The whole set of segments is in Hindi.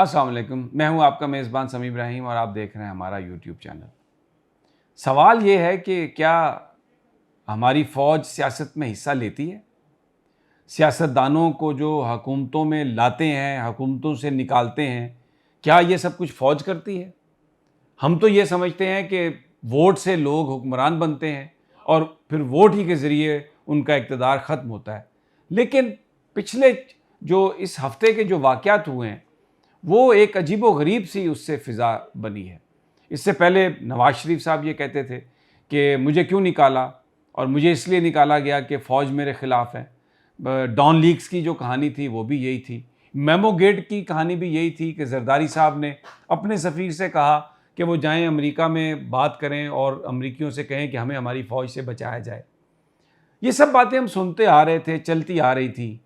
अस्सलाम वालेकुम, मैं हूं आपका मेज़बान समी इब्राहिम और आप देख रहे हैं हमारा यूट्यूब चैनल। सवाल ये है कि क्या हमारी फ़ौज सियासत में हिस्सा लेती है? सियासतदानों को जो हुकूमतों में लाते हैं, हुकूमतों से निकालते हैं, क्या ये सब कुछ फ़ौज करती है? हम तो ये समझते हैं कि वोट से लोग हुक्मरान बनते हैं और फिर वोट ही के ज़रिए उनका इक़्तिदार ख़त्म होता है। लेकिन पिछले जो इस हफ़्ते के जो वाक़यात हुए हैं, वो एक अजीबो-गरीब सी उससे फ़िज़ा बनी है। इससे पहले नवाज़ शरीफ साहब ये कहते थे कि मुझे क्यों निकाला और मुझे इसलिए निकाला गया कि फ़ौज मेरे ख़िलाफ़ है। डॉन लीक्स की जो कहानी थी वो भी यही थी। मेमो गेट की कहानी भी यही थी कि ज़रदारी साहब ने अपने सफ़ीर से कहा कि वो जाएँ अमेरिका में बात करें और अमरीकियों से कहें कि हमें हमारी फ़ौज से बचाया जाए। ये सब बातें हम सुनते आ रहे थे, चलती आ रही थी।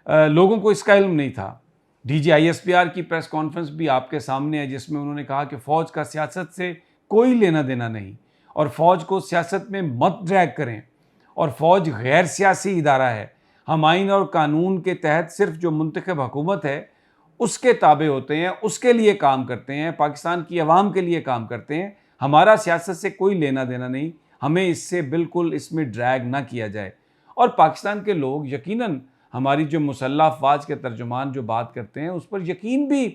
लोगों को इसका इल्म नहीं था। डीजीआईएसपीआर की प्रेस कॉन्फ्रेंस भी आपके सामने है जिसमें उन्होंने कहा कि फ़ौज का सियासत से कोई लेना देना नहीं और फ़ौज को सियासत में मत ड्रैग करें और फ़ौज गैर सियासी इदारा है। हम आइन और कानून के तहत सिर्फ जो मुंतखब हुकूमत है उसके ताबे होते हैं, उसके लिए काम करते हैं, पाकिस्तान की अवाम के लिए काम करते हैं। हमारा सियासत से कोई लेना देना नहीं, हमें इससे बिल्कुल इसमें ड्रैग ना किया जाए। और पाकिस्तान के लोग यकीनन हमारी जो मुसल्लह अफ़वाज के तर्जुमान जो बात करते हैं उस पर यकीन भी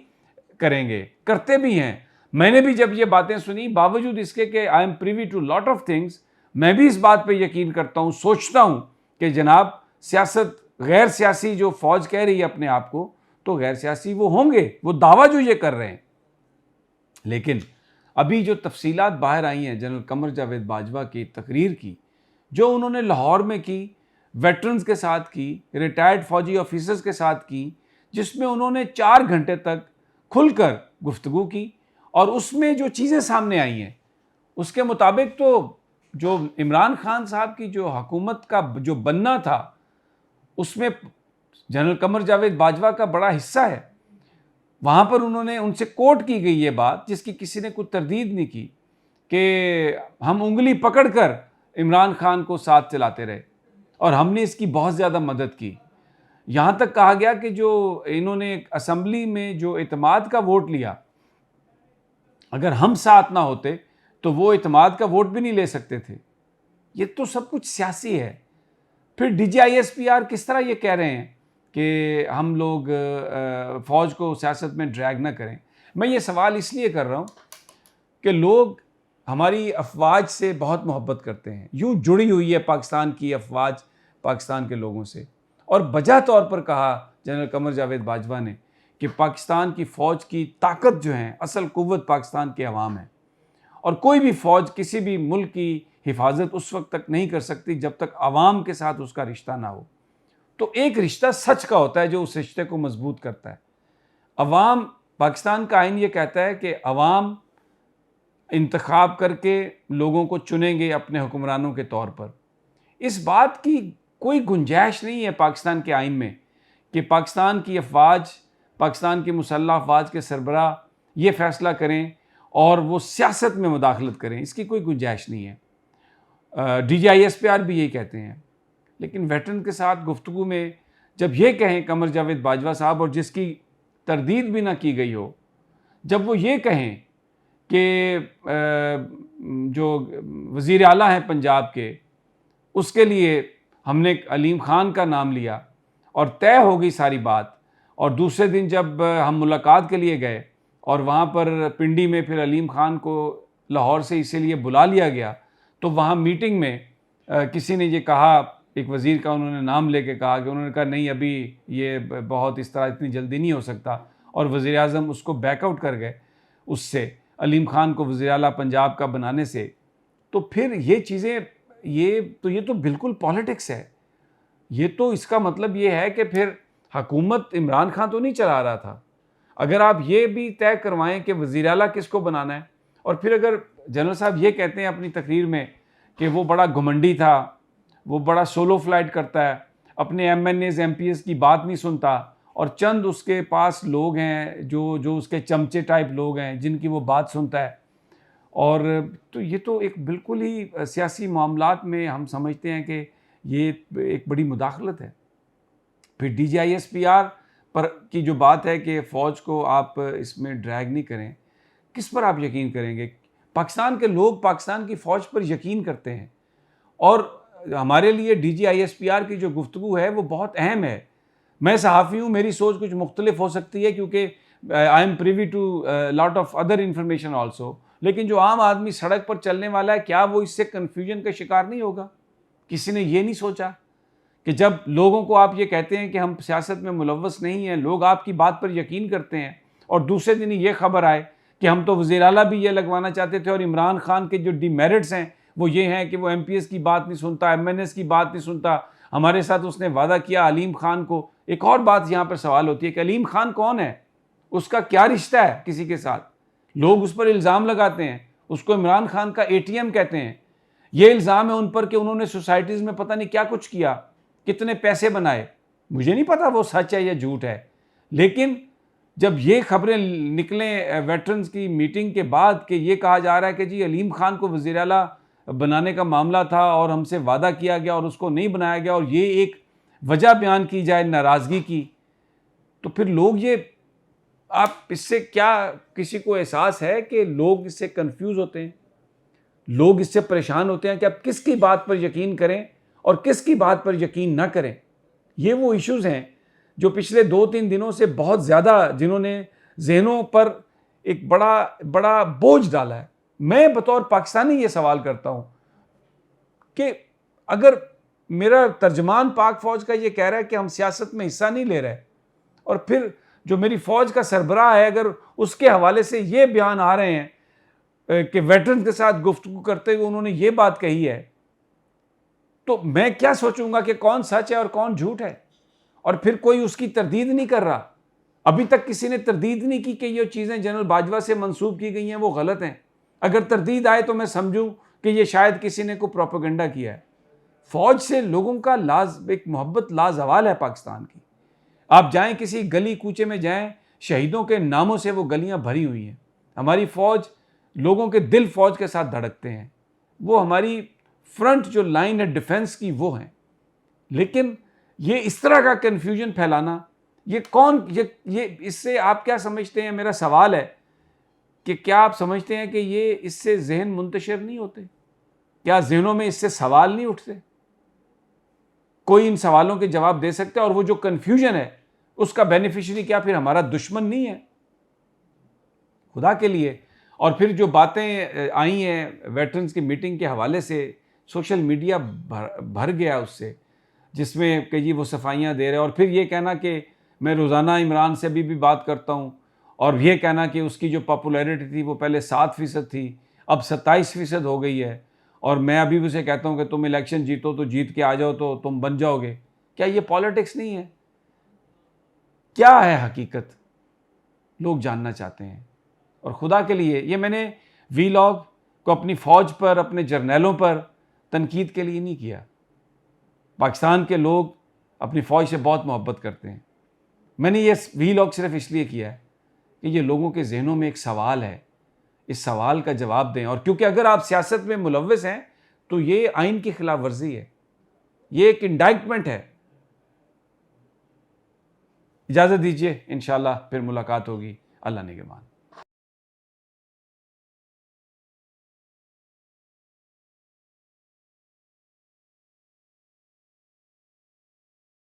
करेंगे, करते भी हैं। मैंने भी जब ये बातें सुनी बावजूद इसके कि I am privy to lot of things, मैं भी इस बात पे यकीन करता हूँ, सोचता हूँ कि जनाब सियासत गैर सियासी जो फ़ौज कह रही है अपने आप को, तो गैर सियासी वो होंगे, वो दावा जो ये कर रहे हैं। लेकिन अभी जो तफसीलात बाहर आई हैं जनरल कमर जावेद बाजवा की तकरीर की, जो उन्होंने लाहौर में की, वेटरन्स के साथ की, रिटायर्ड फ़ौजी ऑफिसर्स के साथ की, जिसमें उन्होंने 4 घंटे तक खुलकर गुफ्तगू की और उसमें जो चीज़ें सामने आई हैं, उसके मुताबिक तो जो इमरान खान साहब की जो हुकूमत का जो बनना था, उसमें जनरल कमर जावेद बाजवा का बड़ा हिस्सा है। वहाँ पर उन्होंने उनसे कोट की गई ये बात जिसकी किसी ने कुछ तरदीद नहीं की कि हम उँगली पकड़कर इमरान खान को साथ चलाते रहे और हमने इसकी बहुत ज़्यादा मदद की। यहाँ तक कहा गया कि जो इन्होंने असेंबली में जो एतमाद का वोट लिया, अगर हम साथ ना होते तो वो एतमाद का वोट भी नहीं ले सकते थे। ये तो सब कुछ सियासी है। फिर डीजीआईएसपीआर किस तरह ये कह रहे हैं कि हम लोग फ़ौज को सियासत में ड्रैग ना करें। मैं ये सवाल इसलिए कर रहा हूँ कि लोग हमारी अफ़वाज से बहुत मोहब्बत करते हैं, यूँ जुड़ी हुई है पाकिस्तान की अफ़वाज पाकिस्तान के लोगों से। और बजा तौर पर कहा जनरल कमर जावेद बाजवा ने कि पाकिस्तान की फ़ौज की ताकत जो है, असल क़ुव्वत पाकिस्तान के अवाम है और कोई भी फ़ौज किसी भी मुल्क की हिफाजत उस वक्त तक नहीं कर सकती जब तक अवाम के साथ उसका रिश्ता ना हो। तो एक रिश्ता सच का होता है जो उस रिश्ते को मजबूत करता है। अवाम, पाकिस्तान का आइन ये कहता है कि अवाम इंतखाब करके लोगों को चुनेंगे अपने हुक्मरानों के तौर पर। इस बात की कोई गुंजाइश नहीं है पाकिस्तान के आइन में कि पाकिस्तान की अफ़वाज, पाकिस्तान की मुसल्लह अफ़वाज के सरबराह ये फ़ैसला करें और वो सियासत में मुदाखलत करें, इसकी कोई गुंजाइश नहीं है। डीजीआईएसपीआर भी यही कहते हैं। लेकिन वेटरन के साथ गुफ्तगू में जब ये कहें कमर जावेद बाजवा साहब और जिसकी तरदीद भी ना की गई हो, जब वो ये कहें कि जो वज़ीर आला हैं पंजाब के, उसके लिए हमने अलीम ख़ान का नाम लिया और तय हो गई सारी बात और दूसरे दिन जब हम मुलाकात के लिए गए और वहाँ पर पिंडी में फिर अलीम ख़ान को लाहौर से इसीलिए बुला लिया गया, तो वहाँ मीटिंग में किसी ने ये कहा, एक वज़ीर का उन्होंने नाम लेके कहा कि उन्होंने कहा नहीं अभी ये बहुत इस तरह इतनी जल्दी नहीं हो सकता और वज़ीर आज़म उसको बैकआउट कर गए उससे, अलीम ख़ान को वज़ीर आला पंजाब का बनाने से। तो फिर ये चीज़ें, ये तो बिल्कुल पॉलिटिक्स है। ये तो इसका मतलब ये है कि फिर हुकूमत इमरान खान तो नहीं चला रहा था। अगर आप ये भी तय करवाएं कि वज़ीर आला किसको बनाना है और फिर अगर जनरल साहब ये कहते हैं अपनी तकरीर में कि वो बड़ा घुमंडी था, वो बड़ा सोलो फ्लाइट करता है, अपने एमएनएज़ एमपीएस की बात नहीं सुनता और चंद उसके पास लोग हैं जो उसके चमचे टाइप लोग हैं जिनकी वो बात सुनता है। और तो ये तो एक बिल्कुल ही सियासी मामलात में हम समझते हैं कि ये एक बड़ी मुदाखलत है। फिर डीजीआईएसपीआर पर की जो बात है कि फ़ौज को आप इसमें ड्रैग नहीं करें, किस पर आप यकीन करेंगे? पाकिस्तान के लोग पाकिस्तान की फ़ौज पर यकीन करते हैं और हमारे लिए DGISPR की जो गुफ्तगू है वो बहुत अहम है। मैं सहाफ़ी हूँ, मेरी सोच कुछ मुख्तलिफ हो सकती है क्योंकि I am privy to lot of other information also, लेकिन जो आम आदमी सड़क पर चलने वाला है, क्या वो इससे कन्फ्यूजन का शिकार नहीं होगा? किसी ने ये नहीं सोचा कि जब लोगों को आप ये कहते हैं कि हम सियासत में मुलव्वस नहीं हैं, लोग आपकी बात पर यकीन करते हैं और दूसरे दिन ये खबर आए कि हम तो वज़ीर आला भी ये लगवाना चाहते थे और इमरान खान के जो डिमेरिट्स हैं वो ये हैं कि वो MPS की बात नहीं सुनता, MNS की बात नहीं सुनता, हमारे साथ उसने वादा किया अलीम खान को। एक और बात यहाँ पर सवाल होती है कि अलीम खान कौन है? उसका क्या रिश्ता है किसी के साथ? लोग उस पर इल्ज़ाम लगाते हैं, उसको इमरान खान का ATM कहते हैं। ये इल्ज़ाम है उन पर कि उन्होंने सोसाइटीज़ में पता नहीं क्या कुछ किया, कितने पैसे बनाए। मुझे नहीं पता वो सच है या झूठ है, लेकिन जब ये खबरें निकलें वेटरन्स की मीटिंग के बाद कि ये कहा जा रहा है कि जी अलीम खान को वज़ीर आला बनाने का मामला था और हमसे वादा किया गया और उसको नहीं बनाया गया और ये एक वजह बयान की जाए नाराज़गी की, तो फिर लोग ये आप इससे क्या किसी को एहसास है कि लोग इससे कंफ्यूज होते हैं, लोग इससे परेशान होते हैं कि आप किसकी बात पर यकीन करें और किसकी बात पर यकीन ना करें। ये वो इश्यूज़ हैं जो पिछले 2-3 दिनों से बहुत ज़्यादा जिन्होंने ज़हनों पर एक बड़ा बड़ा बोझ डाला है। मैं बतौर पाकिस्तानी ये सवाल करता हूँ कि अगर मेरा तर्जमान पाक फ़ौज का ये कह रहा है कि हम सियासत में हिस्सा नहीं ले रहे और फिर जो मेरी फ़ौज का सरबराह है अगर उसके हवाले से ये बयान आ रहे हैं कि वेटरन के साथ गुफ्तगू करते हुए उन्होंने ये बात कही है, तो मैं क्या सोचूंगा कि कौन सच है और कौन झूठ है? और फिर कोई उसकी तरदीद नहीं कर रहा। अभी तक किसी ने तरदीद नहीं की कि ये चीज़ें जनरल बाजवा से मंसूब की गई हैं वो गलत हैं। अगर तरदीद आए तो मैं समझूं कि ये शायद किसी ने को प्रोपेगेंडा किया है। फ़ौज से लोगों का एक मोहब्बत लाजवाल है पाकिस्तान की। आप जाएं किसी गली कूचे में जाएं, शहीदों के नामों से वो गलियां भरी हुई हैं। हमारी फ़ौज, लोगों के दिल फ़ौज के साथ धड़कते हैं। वो हमारी फ्रंट जो लाइन है डिफेंस की वो है। लेकिन ये इस तरह का कन्फ्यूजन फैलाना, ये कौन ये इससे आप क्या समझते हैं? मेरा सवाल है कि क्या आप समझते हैं कि ये इससे जहन मुंतशिर नहीं होते? क्या जहनों में इससे सवाल नहीं उठते? कोई इन सवालों के जवाब दे सकता है? और वो जो कन्फ्यूजन है उसका बेनिफिशियरी क्या फिर हमारा दुश्मन नहीं है? खुदा के लिए। और फिर जो बातें आई हैं वेटरन्स की मीटिंग के हवाले से, सोशल मीडिया भर गया उससे, जिसमें कि जी वो सफाइयाँ दे रहे हैं और फिर ये कहना कि मैं रोज़ाना इमरान से अभी भी बात करता हूँ और ये कहना कि उसकी जो पॉपुलैरिटी थी वो पहले 7% थी, अब 27% हो गई है और मैं अभी भी उसे कहता हूँ कि तुम इलेक्शन जीतो तो जीत के आ जाओ तो तुम बन जाओगे। क्या ये पॉलिटिक्स नहीं है? क्या है हकीकत? लोग जानना चाहते हैं। और खुदा के लिए ये मैंने वीलॉग को अपनी फ़ौज पर, अपने जर्नैलों पर तनकीद के लिए नहीं किया। पाकिस्तान के लोग अपनी फ़ौज से बहुत मोहब्बत करते हैं। मैंने ये वीलॉग सिर्फ इसलिए किया है कि ये लोगों के जहनों में एक सवाल है, इस सवाल का जवाब दें। और क्योंकि अगर आप सियासत में मुलव्वस हैं तो ये आइन की खिलाफ वर्जी है, ये एक इंडाइटमेंट है। इजाज़त दीजिए, इंशाअल्लाह फिर मुलाकात होगी। अल्लाह निगहबान।